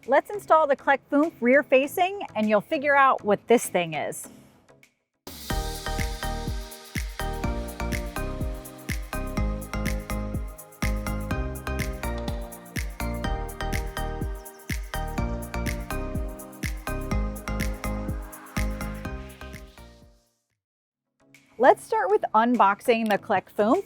Let's install the Clek Foonf rear facing and you'll figure out what this thing is. Let's start with unboxing the Clek Foonf.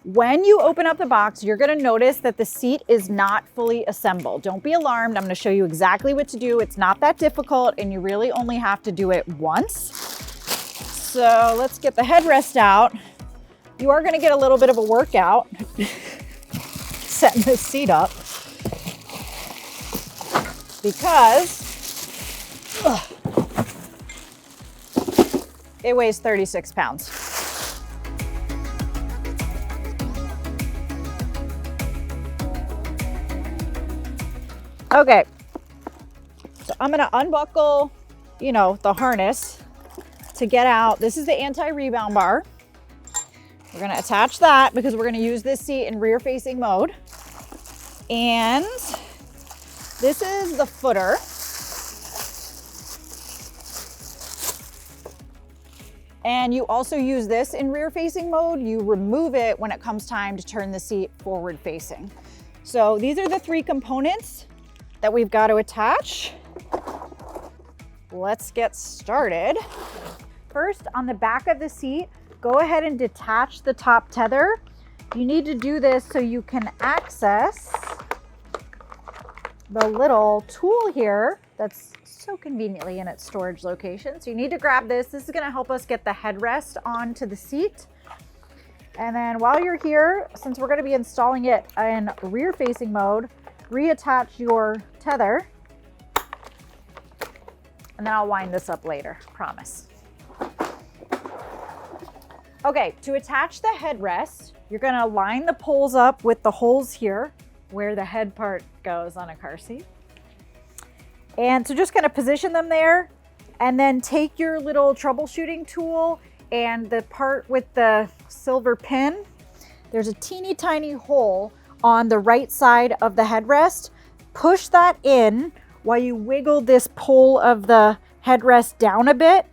When you open up the box, you're going to notice that the seat is not fully assembled. Don't be alarmed. I'm going to show you exactly what to do. It's not that difficult and you really only have to do it once. So let's get the headrest out. You are going to get a little bit of a workout setting this seat up because it weighs 36 pounds. Okay, so I'm gonna unbuckle, the harness to get out. This is the anti-rebound bar. We're gonna attach that because we're gonna use this seat in rear facing mode. And this is the footer. And you also use this in rear facing mode. You remove it when it comes time to turn the seat forward facing. So these are the three components that we've got to attach. Let's get started. First, on the back of the seat, go ahead and detach the top tether. You need to do this so you can access the little tool here that's so conveniently in its storage location. So you need to grab this. This is going to help us get the headrest onto the seat. And then while you're here, since we're going to be installing it in rear facing mode, reattach your tether, and then I'll wind this up later, promise. Okay, to attach the headrest, you're gonna line the poles up with the holes here where the head part goes on a car seat. And so just kind of position them there and then take your little troubleshooting tool and the part with the silver pin. There's a teeny tiny hole on the right side of the headrest. Push that in while you wiggle this pole of the headrest down a bit.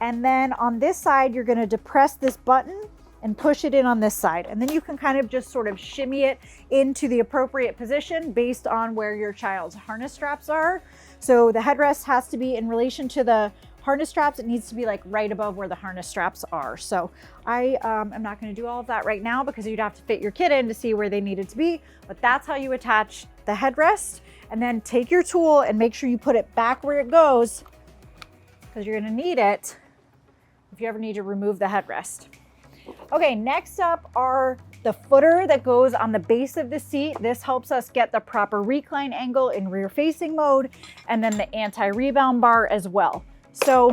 And then on this side, you're going to depress this button and push it in on this side. And then you can kind of just sort of shimmy it into the appropriate position based on where your child's harness straps are. So the headrest has to be in relation to the harness straps. It needs to be like right above where the harness straps are. So I am not going to do all of that right now because you'd have to fit your kid in to see where they needed to be. But that's how you attach the headrest. And then take your tool and make sure you put it back where it goes because you're going to need it if you ever need to remove the headrest. Okay, next up are the footer that goes on the base of the seat. This helps us get the proper recline angle in rear facing mode, and then the anti-rebound bar as well. So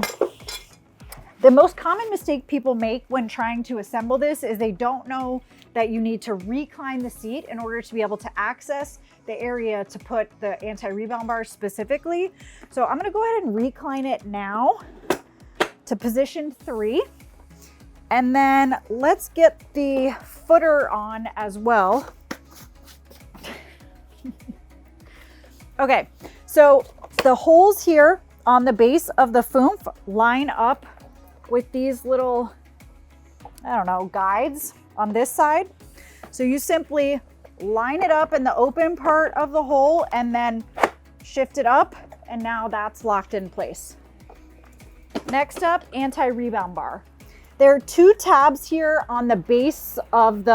the most common mistake people make when trying to assemble this is they don't know that you need to recline the seat in order to be able to access the area to put the anti-rebound bar specifically. So I'm gonna go ahead and recline it now to position 3. And then let's get the footer on as well. Okay, so the holes here on the base of the Foonf line up with these little, guides on this side. So you simply line it up in the open part of the hole and then shift it up, and now that's locked in place. Next up, anti-rebound bar. There are 2 tabs here on the base of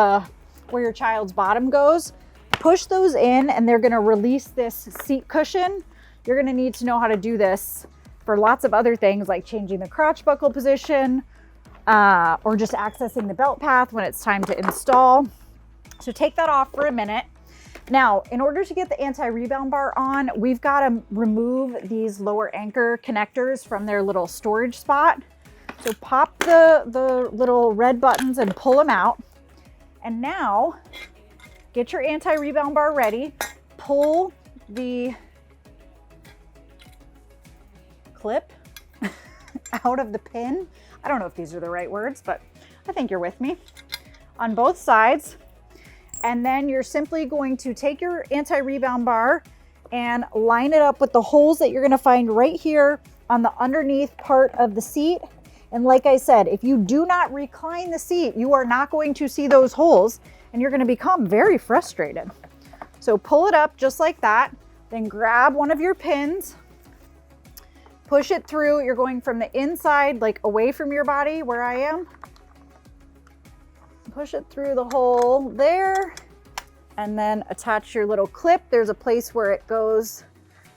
where your child's bottom goes. Push those in and they're gonna release this seat cushion. You're gonna need to know how to do this for lots of other things like changing the crotch buckle position or just accessing the belt path when it's time to install. So take that off for a minute. Now, in order to get the anti-rebound bar on, we've got to remove these lower anchor connectors from their little storage spot. So pop the little red buttons and pull them out. And now get your anti-rebound bar ready. Pull the clip out of the pin. I don't know if these are the right words, but I think you're with me. On both sides. And then you're simply going to take your anti-rebound bar and line it up with the holes that you're gonna find right here on the underneath part of the seat. And like I said, if you do not recline the seat, you are not going to see those holes and you're gonna become very frustrated. So pull it up just like that, then grab one of your pins, push it through. You're going from the inside, like away from your body where I am. Push it through the hole there, and then attach your little clip. There's a place where it goes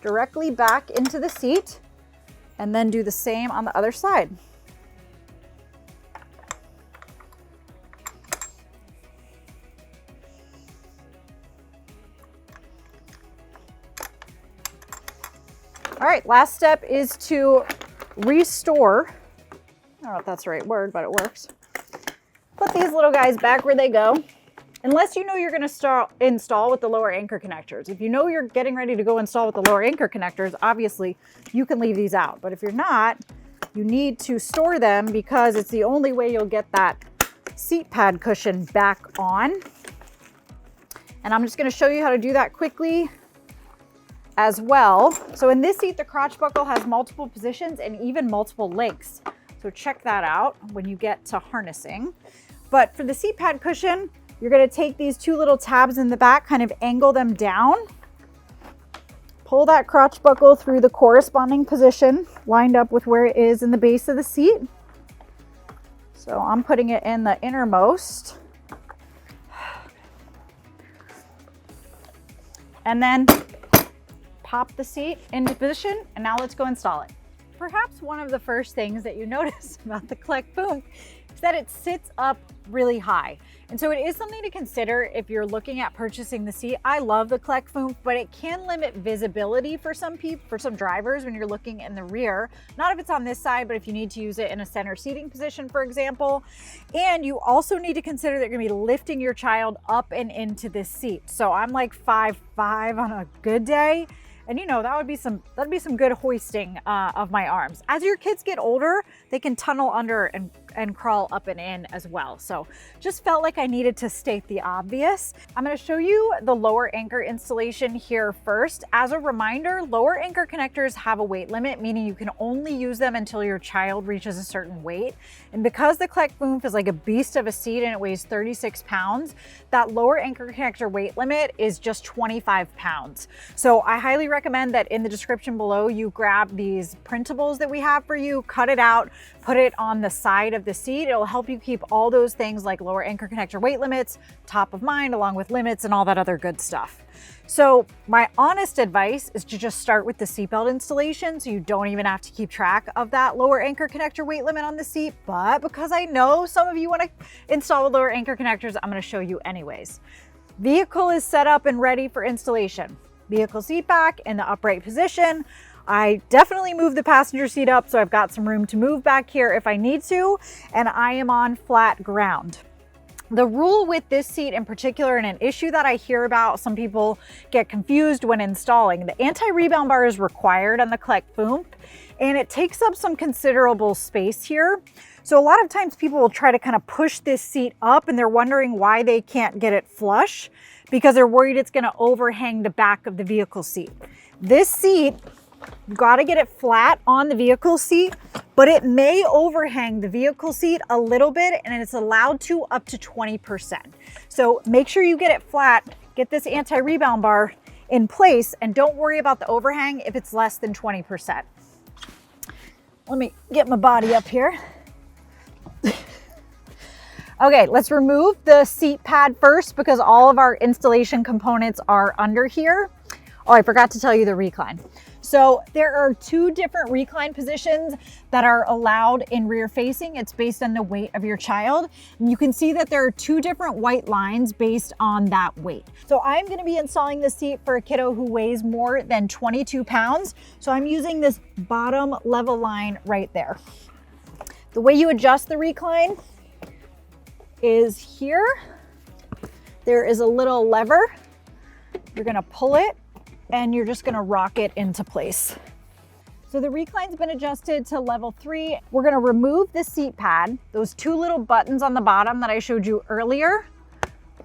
directly back into the seat, and then do the same on the other side. All right, last step is to restore. I don't know if that's the right word, but it works. Put these little guys back where they go. Unless you know you're gonna install with the lower anchor connectors. If you know you're getting ready to go install with the lower anchor connectors, obviously you can leave these out. But if you're not, you need to store them because it's the only way you'll get that seat pad cushion back on. And I'm just gonna show you how to do that quickly as well. So in this seat, the crotch buckle has multiple positions and even multiple lengths. So check that out when you get to harnessing. But for the seat pad cushion, you're gonna take these two little tabs in the back, kind of angle them down, pull that crotch buckle through the corresponding position, lined up with where it is in the base of the seat. So I'm putting it in the innermost. And then pop the seat into position, and now let's go install it. Perhaps one of the first things that you notice about the Clek Foonf is that it sits up really high. And so it is something to consider if you're looking at purchasing the seat. I love the Clek Foonf, but it can limit visibility for some people, for some drivers when you're looking in the rear. Not if it's on this side, but if you need to use it in a center seating position, for example. And you also need to consider that you're gonna be lifting your child up and into this seat. So I'm like 5'5" on a good day. And you know, that'd be some good hoisting of my arms. As your kids get older, they can tunnel under and crawl up and in as well. So just felt like I needed to state the obvious. I'm gonna show you the lower anchor installation here first. As a reminder, lower anchor connectors have a weight limit, meaning you can only use them until your child reaches a certain weight. And because the Clek Foonf is like a beast of a seat and it weighs 36 pounds, that lower anchor connector weight limit is just 25 pounds. So I highly recommend that in the description below, you grab these printables that we have for you, cut it out, put it on the side of the seat. It'll help you keep all those things like lower anchor connector weight limits top of mind, along with limits and all that other good stuff. So my honest advice is to just start with the seatbelt installation, so you don't even have to keep track of that lower anchor connector weight limit on the seat. But because I know some of you want to install with lower anchor connectors, I'm going to show you anyways. Vehicle is set up and ready for installation. Vehicle seat back in the upright position. I definitely moved the passenger seat up, so I've got some room to move back here if I need to, and I am on flat ground. The rule with this seat in particular, and an issue that I hear about, some people get confused when installing, the anti-rebound bar is required on the Clek Foonf, and it takes up some considerable space here. So a lot of times people will try to kind of push this seat up and they're wondering why they can't get it flush, because they're worried it's going to overhang the back of the vehicle seat. This seat, you got to get it flat on the vehicle seat, but it may overhang the vehicle seat a little bit, and it's allowed to up to 20%. So make sure you get it flat, get this anti-rebound bar in place, and don't worry about the overhang if it's less than 20%. Let me get my body up here. Okay, let's remove the seat pad first because all of our installation components are under here. Oh, I forgot to tell you the recline. So there are two different recline positions that are allowed in rear facing. It's based on the weight of your child. And you can see that there are two different white lines based on that weight. So I'm gonna be installing this seat for a kiddo who weighs more than 22 pounds. So I'm using this bottom level line right there. The way you adjust the recline is here. There is a little lever. You're gonna pull it and you're just gonna rock it into place. So the recline's been adjusted to level 3. We're gonna remove the seat pad, those two little buttons on the bottom that I showed you earlier.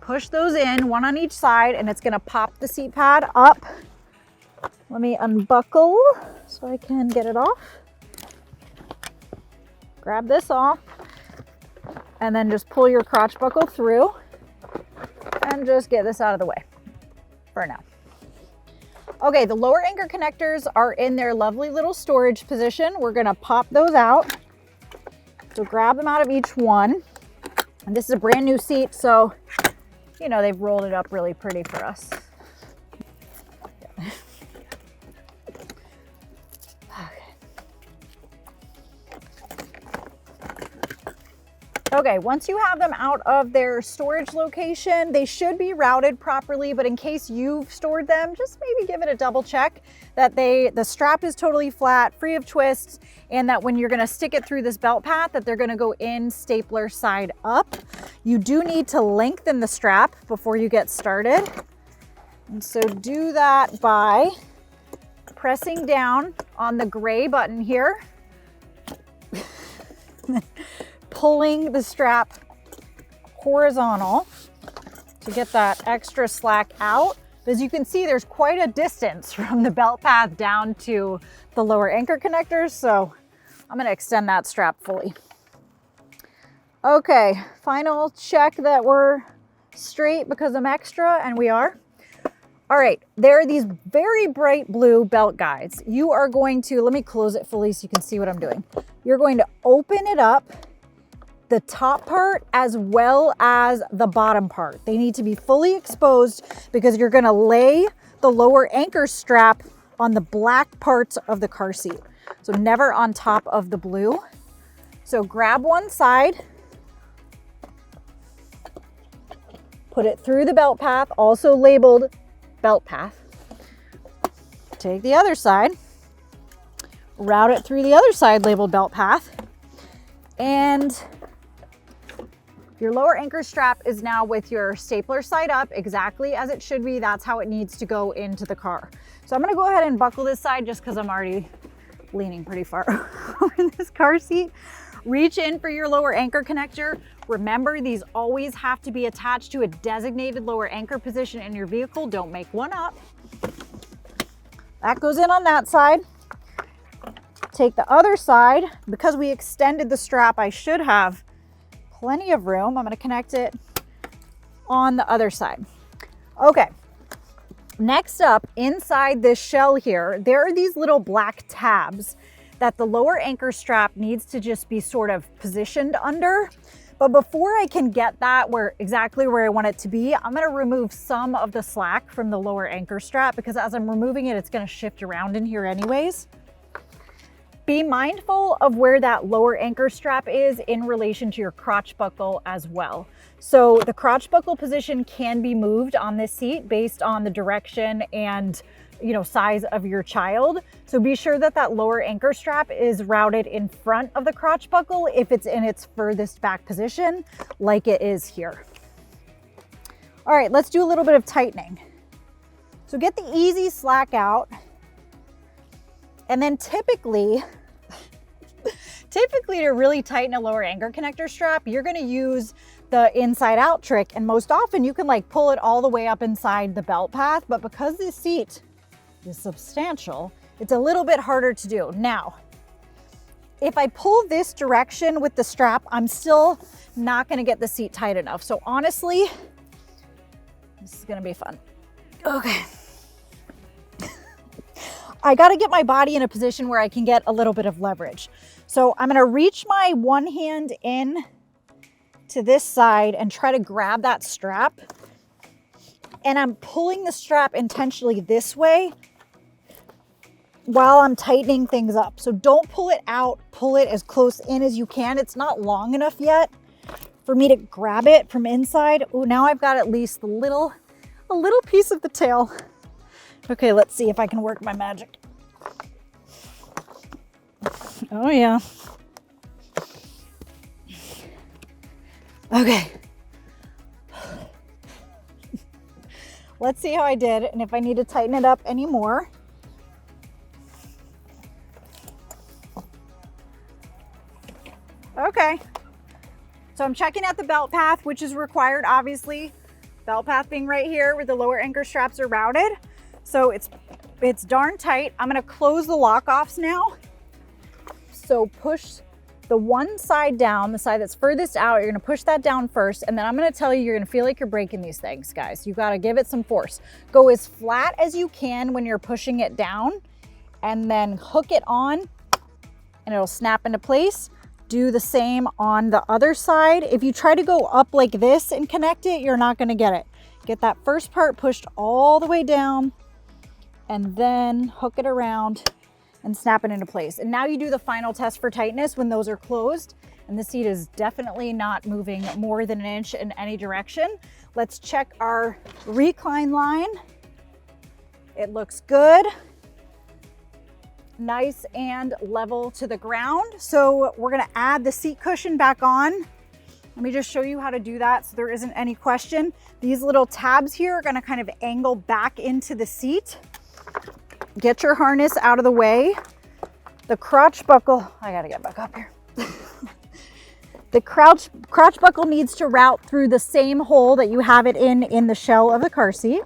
Push those in, one on each side, and it's gonna pop the seat pad up Let me unbuckle so I can get it off. Grab this off and then just pull your crotch buckle through and just get this out of the way for now. Okay, the lower anchor connectors are in their lovely little storage position. We're gonna pop those out. So grab them out of each one. And this is a brand new seat, so, you know, they've rolled it up really pretty for us. Okay, once you have them out of their storage location, they should be routed properly, but in case you've stored them, just maybe give it a double check that the strap is totally flat, free of twists, and that when you're gonna stick it through this belt path, that they're gonna go in stapler side up. You do need to lengthen the strap before you get started. And so do that by pressing down on the gray button here. Pulling the strap horizontal to get that extra slack out. As you can see, there's quite a distance from the belt path down to the lower anchor connectors, so I'm gonna extend that strap fully. Okay, final check that we're straight because I'm extra, and we are. All right, there are these very bright blue belt guides. You are going to, let me close it fully so you can see what I'm doing. You're going to open it up, the top part as well as the bottom part. They need to be fully exposed because you're gonna lay the lower anchor strap on the black parts of the car seat. So never on top of the blue. So grab one side, put it through the belt path, also labeled belt path. Take the other side, route it through the other side labeled belt path, and your lower anchor strap is now with your stapler side up exactly as it should be. That's how it needs to go into the car. So I'm gonna go ahead and buckle this side just because I'm already leaning pretty far over this car seat. Reach in for your lower anchor connector. Remember, these always have to be attached to a designated lower anchor position in your vehicle. Don't make one up. That goes in on that side. Take the other side. Because we extended the strap, I should have plenty of room. I'm going to connect it on the other side. Okay. Next up, inside this shell here, there are these little black tabs that the lower anchor strap needs to just be sort of positioned under. But before I can get that exactly where I want it to be, I'm going to remove some of the slack from the lower anchor strap because as I'm removing it, it's going to shift around in here anyways. Be mindful of where that lower anchor strap is in relation to your crotch buckle as well. So the crotch buckle position can be moved on this seat based on the direction and size of your child. So be sure that that lower anchor strap is routed in front of the crotch buckle if it's in its furthest back position, like it is here. All right, let's do a little bit of tightening. So get the easy slack out. And then typically to really tighten a lower anchor connector strap, you're gonna use the inside out trick. And most often you can pull it all the way up inside the belt path, but because this seat is substantial, it's a little bit harder to do. Now, if I pull this direction with the strap, I'm still not gonna get the seat tight enough. So honestly, this is gonna be fun. Okay. I got to get my body in a position where I can get a little bit of leverage. So I'm going to reach my one hand in to this side and try to grab that strap. And I'm pulling the strap intentionally this way while I'm tightening things up. So don't pull it out, pull it as close in as you can. It's not long enough yet for me to grab it from inside. Oh, now I've got at least a little piece of the tail. Okay, let's see if I can work my magic. Oh yeah. Okay. Let's see how I did and if I need to tighten it up anymore. Okay. So I'm checking out the belt path, which is required, obviously. Belt path being right here where the lower anchor straps are routed. So it's It's darn tight. I'm gonna close the lock-offs now. So push the one side down, the side that's furthest out, you're gonna push that down first, and then I'm gonna tell you, you're gonna feel like you're breaking these things, guys. You gotta give it some force. Go as flat as you can when you're pushing it down, and then hook it on, and it'll snap into place. Do the same on the other side. If you try to go up like this and connect it, you're not gonna get it. Get that first part pushed all the way down, and then hook it around and snap it into place. And now you do the final test for tightness when those are closed, and the seat is definitely not moving more than an inch in any direction. Let's check our recline line. It looks good. Nice and level to the ground. So we're gonna add the seat cushion back on. Let me just show you how to do that so there isn't any question. These little tabs here are gonna kind of angle back into the seat. Get your harness out of the way. The crotch buckle, I gotta get back up here. The crotch buckle needs to route through the same hole that you have it in the shell of the car seat.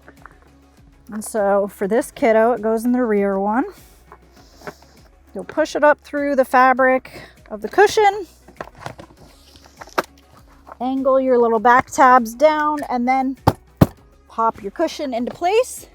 And so for this kiddo, it goes in the rear one. You'll push it up through the fabric of the cushion, angle your little back tabs down, and then pop your cushion into place.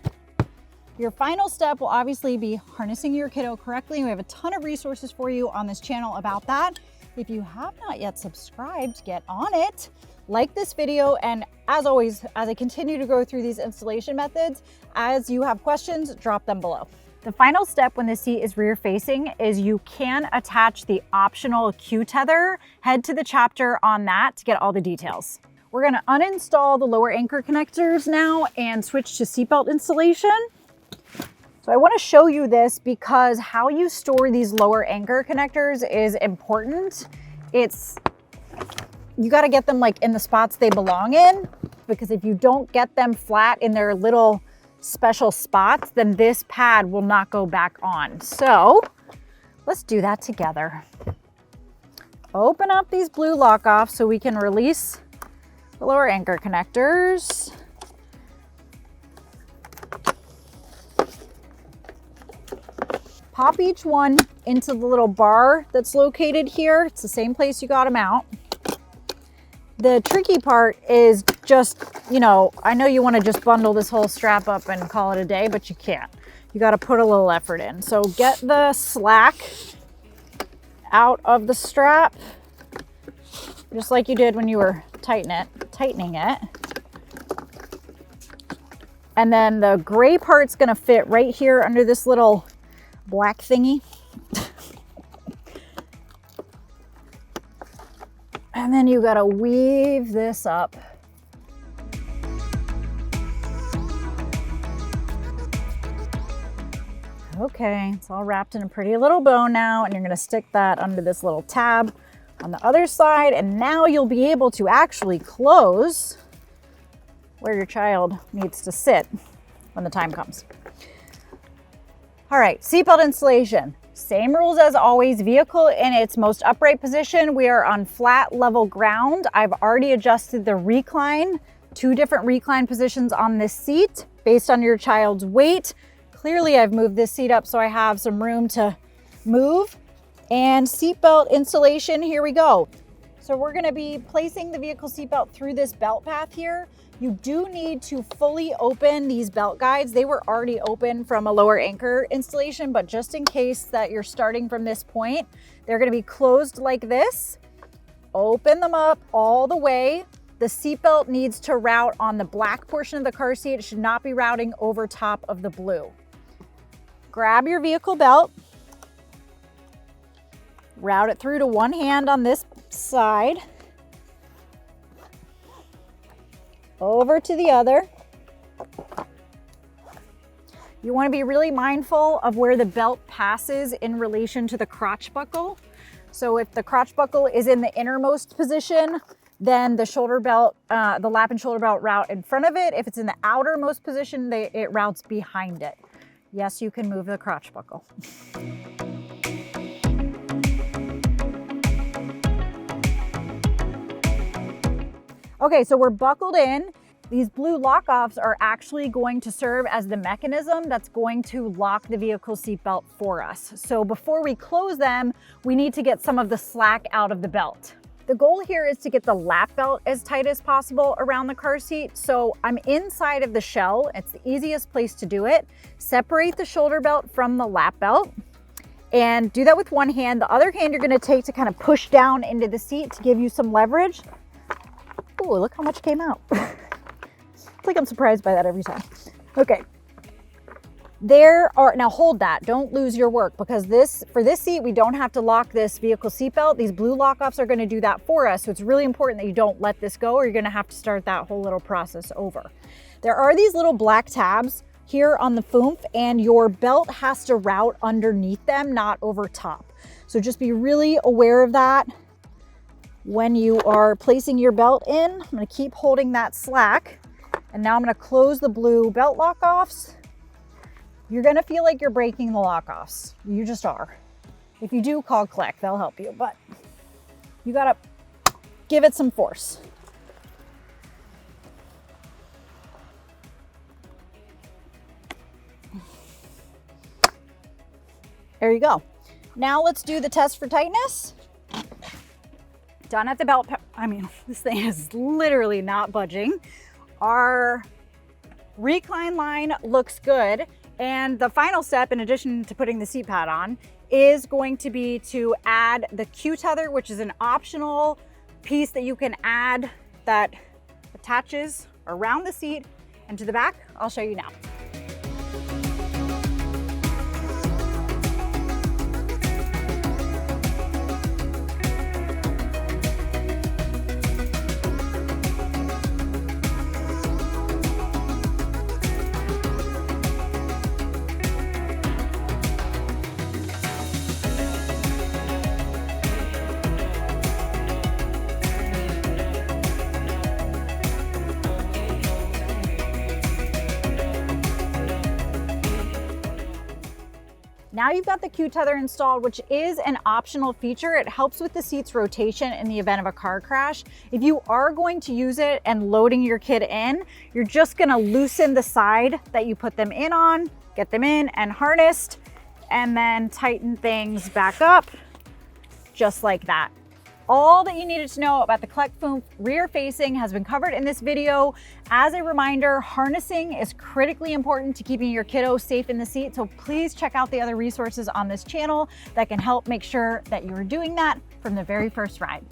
Your final step will obviously be harnessing your kiddo correctly. We have a ton of resources for you on this channel about that. If you have not yet subscribed, get on it. Like this video, and as always, as I continue to go through these installation methods, as you have questions, drop them below. The final step when the seat is rear facing is you can attach the optional Q-Tether. Head to the chapter on that to get all the details. We're gonna uninstall the lower anchor connectors now and switch to seatbelt installation. So I want to show you this because how you store these lower anchor connectors is important. You got to get them like in the spots they belong in, because if you don't get them flat in their little special spots, then this pad will not go back on. So let's do that together. Open up these blue lock offs so we can release the lower anchor connectors. Pop each one into the little bar that's located here. It's the same place you got them out. The tricky part is just, you know, I know you want to just bundle this whole strap up and call it a day, but you can't. You got to put a little effort in. So get the slack out of the strap, just like you did when you were tightening it. And then the gray part's going to fit right here under this little black thingy. And then you gotta weave this up. Okay, it's all wrapped in a pretty little bow now, and you're gonna stick that under this little tab on the other side, and now you'll be able to actually close where your child needs to sit when the time comes. All right, seatbelt installation. Same rules as always. Vehicle in its most upright position. We are on flat level ground. I've already adjusted the recline, 2 different recline positions on this seat based on your child's weight. Clearly I've moved this seat up so I have some room to move. And seatbelt installation, here we go. So we're gonna be placing the vehicle seatbelt through this belt path here. You do need to fully open these belt guides. They were already open from a lower anchor installation, but just in case that you're starting from this point, they're gonna be closed like this. Open them up all the way. The seatbelt needs to route on the black portion of the car seat. It should not be routing over top of the blue. Grab your vehicle belt. Route it through to one hand on this side. Over to the other. You want to be really mindful of where the belt passes in relation to the crotch buckle. So if the crotch buckle is in the innermost position, then the shoulder belt, the lap and shoulder belt route in front of it. If it's in the outermost position, it routes behind it. Yes, you can move the crotch buckle. Okay, so we're buckled in. These blue lock-offs are actually going to serve as the mechanism that's going to lock the vehicle seatbelt for us. So before we close them, we need to get some of the slack out of the belt. The goal here is to get the lap belt as tight as possible around the car seat. So I'm inside of the shell. It's the easiest place to do it. Separate the shoulder belt from the lap belt and do that with one hand. The other hand you're gonna take to kind of push down into the seat to give you some leverage. Oh, look how much came out. It's like I'm surprised by that every time. Okay. Now hold that, don't lose your work, because for this seat, we don't have to lock this vehicle seatbelt. These blue lock-offs are gonna do that for us. So it's really important that you don't let this go or you're gonna have to start that whole little process over. There are these little black tabs here on the Foonf, and your belt has to route underneath them, not over top. So just be really aware of that when you are placing your belt in. I'm gonna keep holding that slack. And now I'm gonna close the blue belt lock-offs. You're gonna feel like you're breaking the lock-offs. You just are. If you do, call Clek, they'll help you, but you gotta give it some force. There you go. Now let's do the test for tightness. Done at the belt, this thing is literally not budging. Our recline line looks good. And the final step, in addition to putting the seat pad on, is going to be to add the Q-Tether, which is an optional piece that you can add that attaches around the seat and to the back. I'll show you now. Now you've got the Q-Tether installed, which is an optional feature. It helps with the seat's rotation in the event of a car crash. If you are going to use it and loading your kid in, you're just gonna loosen the side that you put them in on, get them in and harnessed, and then tighten things back up, just like that. All that you needed to know about the Clek Foonf rear facing has been covered in this video. As a reminder, harnessing is critically important to keeping your kiddo safe in the seat, so please check out the other resources on this channel that can help make sure that you're doing that from the very first ride.